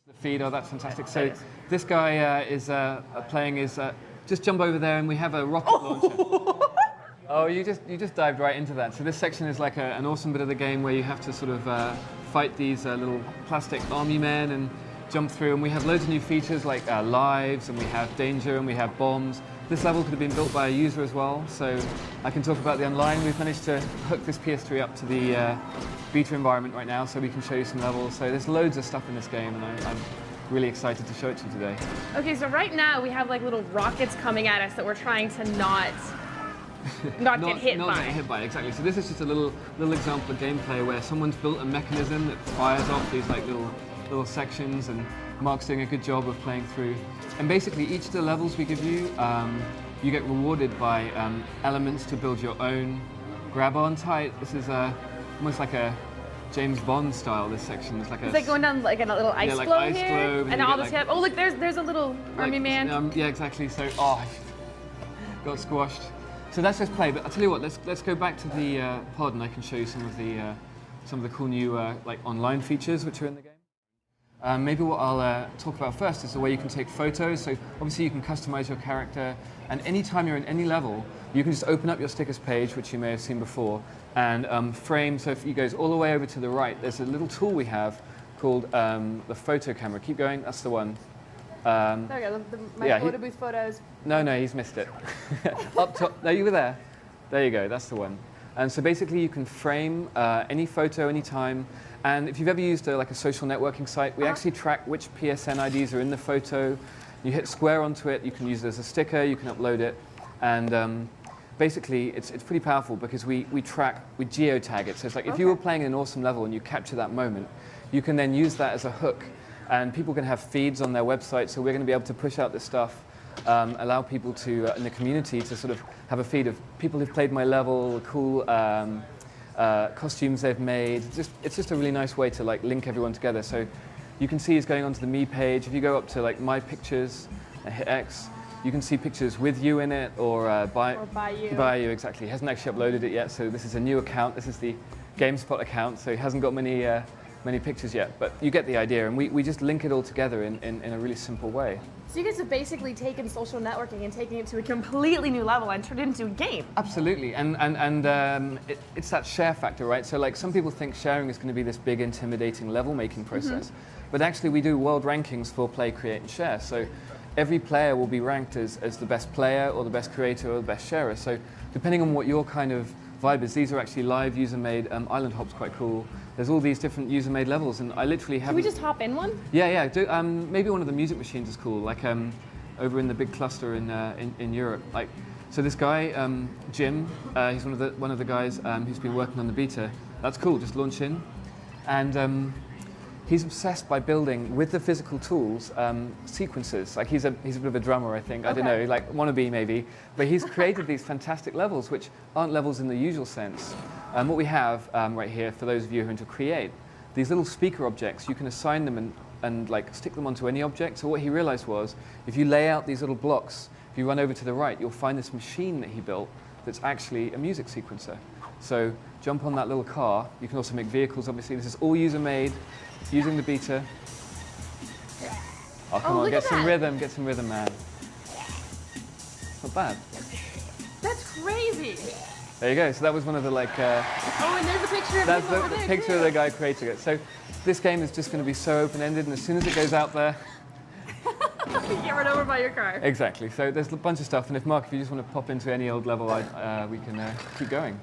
The feed, oh, that's fantastic. So this guy is playing is, just jump over there and we have a rocket launcher. Oh, you just dived right into that. So this section is like an awesome bit of the game where you have to sort of fight these little plastic army men and jump through. And we have loads of new features like lives, and we have danger, and we have bombs. This level could have been built by a user as well. So I can talk about the online. We've managed to hook this PS3 up to the beta environment right now, so we can show you some levels. So there's loads of stuff in this game, and I'm really excited to show it to you today. Okay, so right now we have like little rockets coming at us that we're trying to not get hit by. Not get hit by, exactly. So this is just a little example of gameplay where someone's built a mechanism that fires off these like little sections, and Mark's doing a good job of playing through. And basically each of the levels we give you, you get rewarded by elements to build your own. Grab on tight. This is almost like a James Bond style, this section. It's like going down like a little ice like globe ice here, globe, and all this stuff. Oh, look, there's a little army man. Yeah, exactly. So, got squashed. So that's just play. But I'll tell you what. Let's go back to the pod, and I can show you some of the cool new like online features which are in the game. Maybe what I'll talk about first is the way you can take photos. So obviously you can customize your character, and anytime you're in any level, you can just open up your stickers page, which you may have seen before, and frame. So if you goes all the way over to the right, there's a little tool we have called the photo camera. Keep going, that's the one. There we go, my photo booth photos. No, he's missed it. Up top, no, you were there. There you go, that's the one. And so basically you can frame any photo, anytime. And if you've ever used like a social networking site, we actually track which PSN IDs are in the photo. You hit square onto it, you can use it as a sticker, you can upload it. And basically it's pretty powerful because we geotag it. So it's like if you were playing an awesome level and you capture that moment, you can then use that as a hook. And people can have feeds on their website, so we're going to be able to push out this stuff, allow people to, in the community, to sort of have a feed of people who've played my level, cool costumes they've made. It's just a really nice way to like link everyone together. So you can see it's going onto the Me page. If you go up to like My Pictures and hit X, you can see pictures with you in it, or by you. By you, exactly. He hasn't actually uploaded it yet, so this is a new account. This is the GameSpot account, so he hasn't got many pictures yet, but you get the idea, and we just link it all together in a really simple way. So you guys have basically taken social networking and taken it to a completely new level and turned it into a game. Absolutely, and it's that share factor, right? So like some people think sharing is going to be this big intimidating level making process, but actually we do world rankings for play, create, and share. So every player will be ranked as the best player or the best creator or the best sharer. So depending on what your kind of vibe is, these are actually live user-made. Island Hop's quite cool. There's all these different user-made levels, and I literally have. Can we just hop in one? Yeah. Maybe one of the music machines is cool, like over in the big cluster in Europe. Like, so this guy Jim, he's one of the guys who's been working on the beta. That's cool. Just launch in, and he's obsessed by building with the physical tools sequences. Like he's a bit of a drummer, I think. I don't know, like wannabe maybe. But he's created these fantastic levels, which aren't levels in the usual sense. What we have right here, for those of you who are into Create, these little speaker objects, you can assign them and like stick them onto any object. So what he realized was, if you lay out these little blocks, if you run over to the right, you'll find this machine that he built that's actually a music sequencer. So jump on that little car. You can also make vehicles, obviously. This is all user-made. It's using the beta. Oh, come on, get some rhythm, man. Not bad. That's crazy. There you go. So that was one of the like. Oh, and there's a picture of that's him over the there, picture of the guy creating it. So this game is just going to be so open-ended, and as soon as it goes out there, get run over by your car. Exactly. So there's a bunch of stuff, and if you just want to pop into any old level, we can keep going.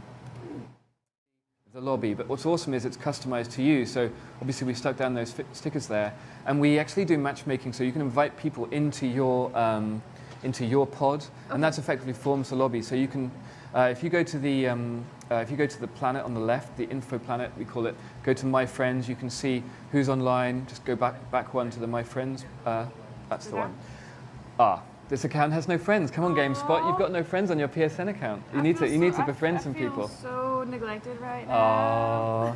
The lobby, but what's awesome is it's customized to you. So obviously we stuck down those stickers there, and we actually do matchmaking, so you can invite people into your pod, and that's effectively forms the lobby. So you can, if you go to the planet on the left, the info planet we call it, go to My Friends. You can see who's online. Just go back one to the My Friends. That's the one. This account has no friends. Come on, GameSpot, you've got no friends on your PSN account. You need to befriend some people. I feel so neglected right now.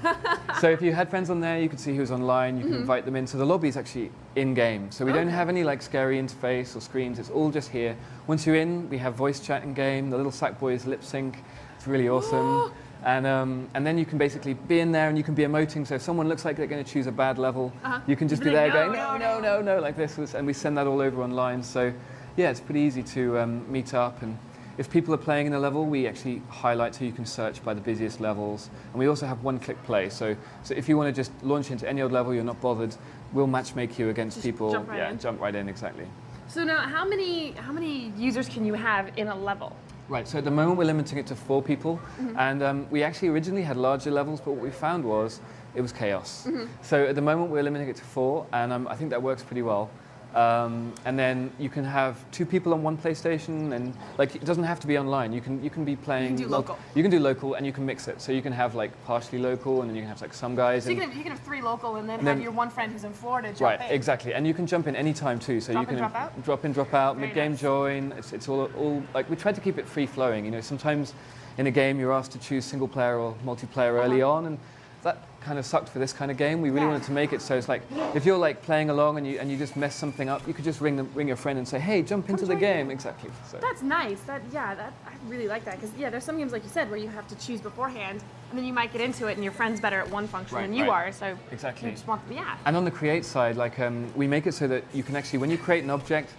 So if you had friends on there, you could see who's online. You can invite them in. So the lobby is actually in-game. So we don't have any like scary interface or screens. It's all just here. Once you're in, we have voice chat in game. The little sack boys lip sync. It's really awesome. And then you can basically be in there and you can be emoting. So if someone looks like they're going to choose a bad level, you can just be there going, no, like this. And we send that all over online. So yeah, it's pretty easy to meet up. And if people are playing in a level, we actually highlight so you can search by the busiest levels. And we also have one-click play. So if you want to just launch into any old level, you're not bothered, we'll matchmake you against people. Jump right in. Jump right in, exactly. So now, how many users can you have in a level? Right, so at the moment we're limiting it to 4 people, and we actually originally had larger levels, but what we found was it was chaos. So at the moment we're limiting it to 4, and I think that works pretty well. And then you can have 2 people on one PlayStation, and like it doesn't have to be online. You can be playing. You can do local. You can do local, and you can mix it. So you can have like partially local, and then you can have like some guys. So you can have 3 local, and then have your one friend who's in Florida jump in. Right, exactly, and you can jump in any time too. So you can drop in, drop out, mid-game join. It's all like we tried to keep it free flowing. You know, sometimes in a game you're asked to choose single player or multiplayer early on, and that kind of sucked for this kind of game. We really wanted to make it so it's like if you're like playing along and you just mess something up, you could just ring your friend and say, hey, jump into the game. Exactly. So. That's nice. I really like that because there's some games like you said where you have to choose beforehand and then you might get into it and your friend's better at one function than you are. So exactly. You just want And on the create side, like we make it so that you can actually when you create an object.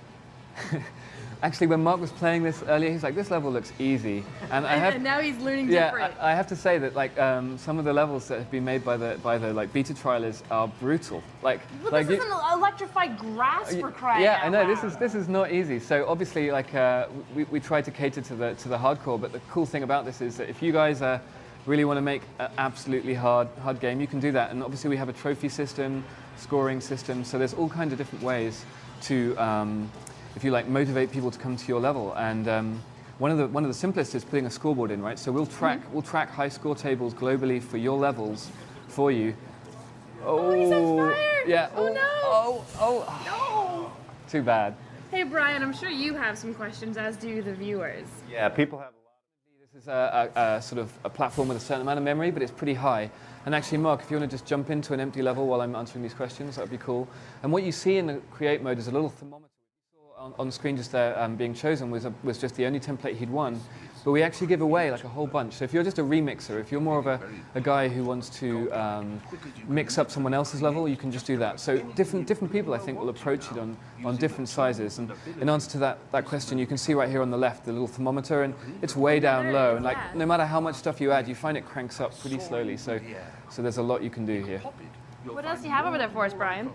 Actually, when Mark was playing this earlier, he's like, "This level looks easy," and now he's learning different. I have to say that like some of the levels that have been made by the like beta trialers are brutal. Like this isn't electrified grass for crying out I know loud. this is not easy. So obviously, like we try to cater to the hardcore. But the cool thing about this is that if you guys really want to make an absolutely hard game, you can do that. And obviously, we have a trophy system, scoring system. So there's all kinds of different ways to. If you like motivate people to come to your level, and one of the simplest is putting a scoreboard in, right? So we'll track high score tables globally for your levels for you. Oh, he's on fire! Yeah. Oh no! No! Too bad. Hey Brian, I'm sure you have some questions, as do the viewers. Yeah, people have a lot. This is a sort of a platform with a certain amount of memory, but it's pretty high. And actually, Mark, if you want to just jump into an empty level while I'm answering these questions, that would be cool. And what you see in the create mode is a little thermometer. On screen just there being chosen was just the only template he'd won, but we actually give away like a whole bunch. So if you're just a remixer, if you're more of a guy who wants to mix up someone else's level, you can just do that. So different people I think will approach it on different sizes. And in answer to that question, you can see right here on the left the little thermometer, and it's way down low. And like no matter how much stuff you add, you find it cranks up pretty slowly. So there's a lot you can do here. What else do you have over there for us, Brian?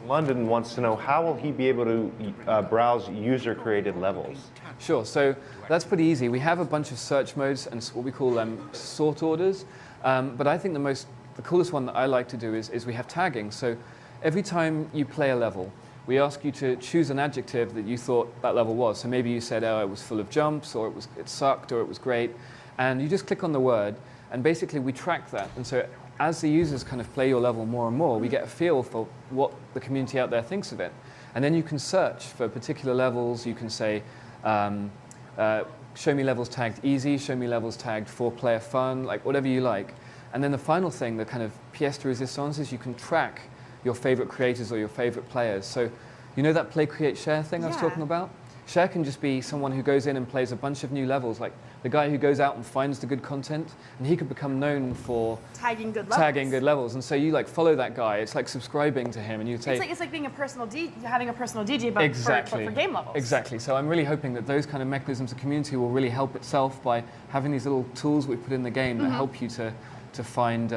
London wants to know how will he be able to browse user-created levels? Sure. So that's pretty easy. We have a bunch of search modes and what we call sort orders. But I think the coolest one that I like to do is we have tagging. So every time you play a level, we ask you to choose an adjective that you thought that level was. So maybe you said, oh, it was full of jumps, or it sucked, or it was great. And you just click on the word, and basically we track that. And so as the users kind of play your level more and more, we get a feel for what the community out there thinks of it. And then you can search for particular levels. You can say, show me levels tagged easy, show me levels tagged 4-player fun, like whatever you like. And then the final thing, the kind of pièce de résistance, is you can track your favorite creators or your favorite players. So you know that play, create, share thing I was talking about? Share can just be someone who goes in and plays a bunch of new levels, like the guy who goes out and finds the good content, and he could become known for tagging good levels. And so you like follow that guy. It's like subscribing to him, and you take. It's like being having a personal DJ, but for game levels. Exactly. So I'm really hoping that those kind of mechanisms of community will really help itself by having these little tools we put in the game that help you to find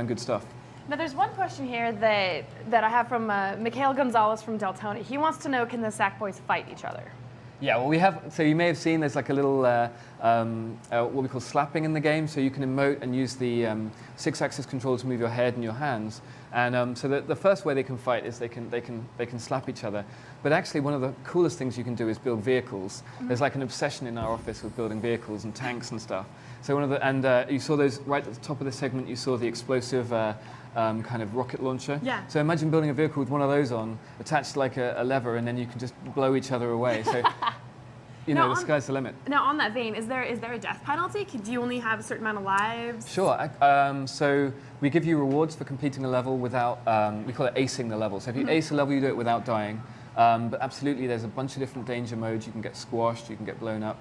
good stuff. Now, there's one question here that I have from Mikhail Gonzalez from Deltona. He wants to know, can the Sackboys fight each other? Yeah, well, we have. So you may have seen there's like a little what we call slapping in the game. So you can emote and use the 6-axis control to move your head and your hands. And so the first way they can fight is they can slap each other. But actually, one of the coolest things you can do is build vehicles. There's like an obsession in our office with building vehicles and tanks and stuff. So you saw those right at the top of the segment. You saw the explosive. Kind of rocket launcher. Yeah. So imagine building a vehicle with one of those on, attached to like a lever, and then you can just blow each other away. So, the sky's the limit. Now, on that vein, is there a death penalty? Do you only have a certain amount of lives? Sure. So we give you rewards for completing a level without, we call it acing the level. So if you ace a level, you do it without dying. But absolutely, there's a bunch of different danger modes. You can get squashed, you can get blown up.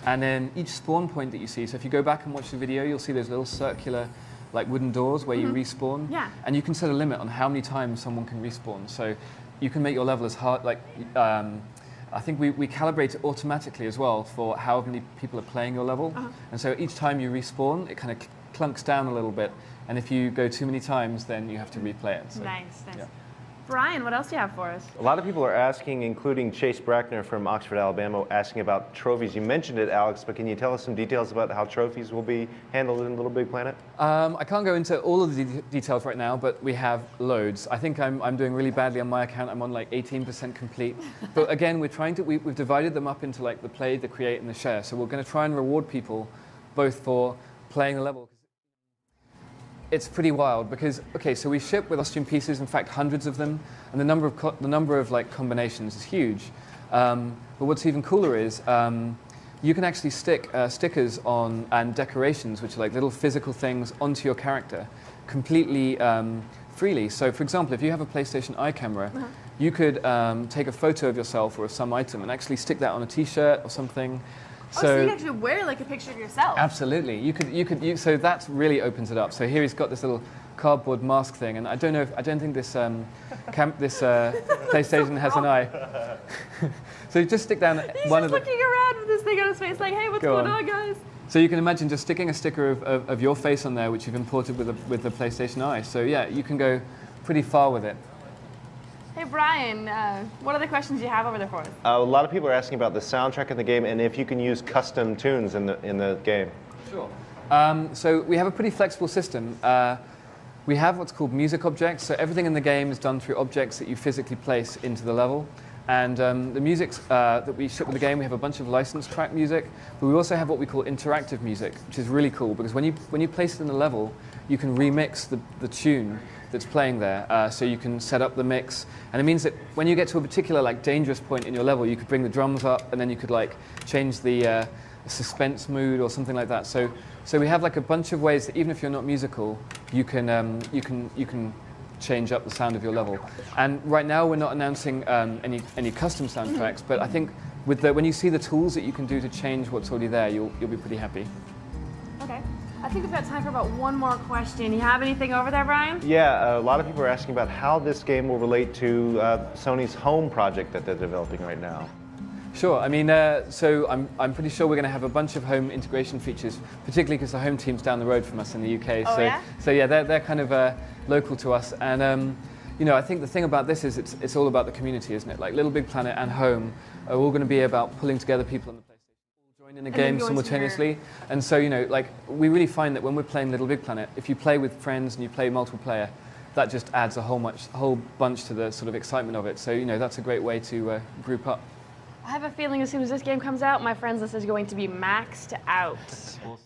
And then each spawn point that you see, so if you go back and watch the video, you'll see those little circular like wooden doors where you respawn. Yeah. And you can set a limit on how many times someone can respawn. So you can make your level as hard, like, I think we calibrate it automatically as well for how many people are playing your level. And so each time you respawn, it kind of clunks down a little bit. And if you go too many times, then you have to replay it. So, Nice. yeah. Brian, what else do you have for us? A lot of people are asking, including Chase Brackner from Oxford, Alabama, asking about trophies. You mentioned it, Alex, but can you tell us some details about how trophies will be handled in Little Big Planet? I can't go into all of the details right now, but we have loads. I think I'm doing really badly on my account. I'm on like 18% complete. But again, we've divided them up into like the play, the create, and the share. So we're going to try and reward people both for playing the level. It's pretty wild because, okay, so we ship with costume pieces, in fact, hundreds of them, and the number of like combinations is huge. But what's even cooler is you can actually stick stickers on and decorations, which are like little physical things, onto your character completely freely. So, for example, if you have a PlayStation Eye camera, you could take a photo of yourself or of some item and actually stick that on a T-shirt or something. So you can actually wear like a picture of yourself. Absolutely, so that really opens it up. So here he's got this little cardboard mask thing, and I don't think this PlayStation has an eye. So you just stick down He's one just of the. looking around with this thing on his face, like, "Hey, what's going on, guys?" So you can imagine just sticking a sticker of your face on there, which you've imported with the PlayStation Eye. So yeah, you can go pretty far with it. Hey Brian, what other questions do you have over there for us? A lot of people are asking about the soundtrack in the game and if you can use custom tunes in the game. Sure. So we have a pretty flexible system. We have what's called music objects. So everything in the game is done through objects that you physically place into the level. And the music that we ship with the game, we have a bunch of licensed track music, but we also have what we call interactive music, which is really cool because when you place it in the level, you can remix the tune that's playing there. So you can set up the mix, and it means that when you get to a particular like dangerous point in your level, you could bring the drums up, and then you could like change the suspense mood or something like that. So we have like a bunch of ways that even if you're not musical, you can change up the sound of your level. And right now we're not announcing any custom soundtracks, but I think when you see the tools that you can do to change what's already there, you'll be pretty happy. Okay. I think we've got time for about one more question. You have anything over there, Brian? Yeah, a lot of people are asking about how this game will relate to Sony's Home project that they're developing right now. Sure. I mean, so I'm pretty sure we're going to have a bunch of home integration features, particularly because the home team's down the road from us in the UK. Oh, yeah? So yeah, they're kind of local to us, and you know, I think the thing about this is it's all about the community, isn't it? Like Little Big Planet and Home are all going to be about pulling together people on the PlayStation, all join in a game simultaneously, and so you know, like we really find that when we're playing Little Big Planet, if you play with friends and you play multiple player, that just adds a whole bunch to the sort of excitement of it. So you know, that's a great way to group up. I have a feeling as soon as this game comes out, my friends list is going to be maxed out. Awesome.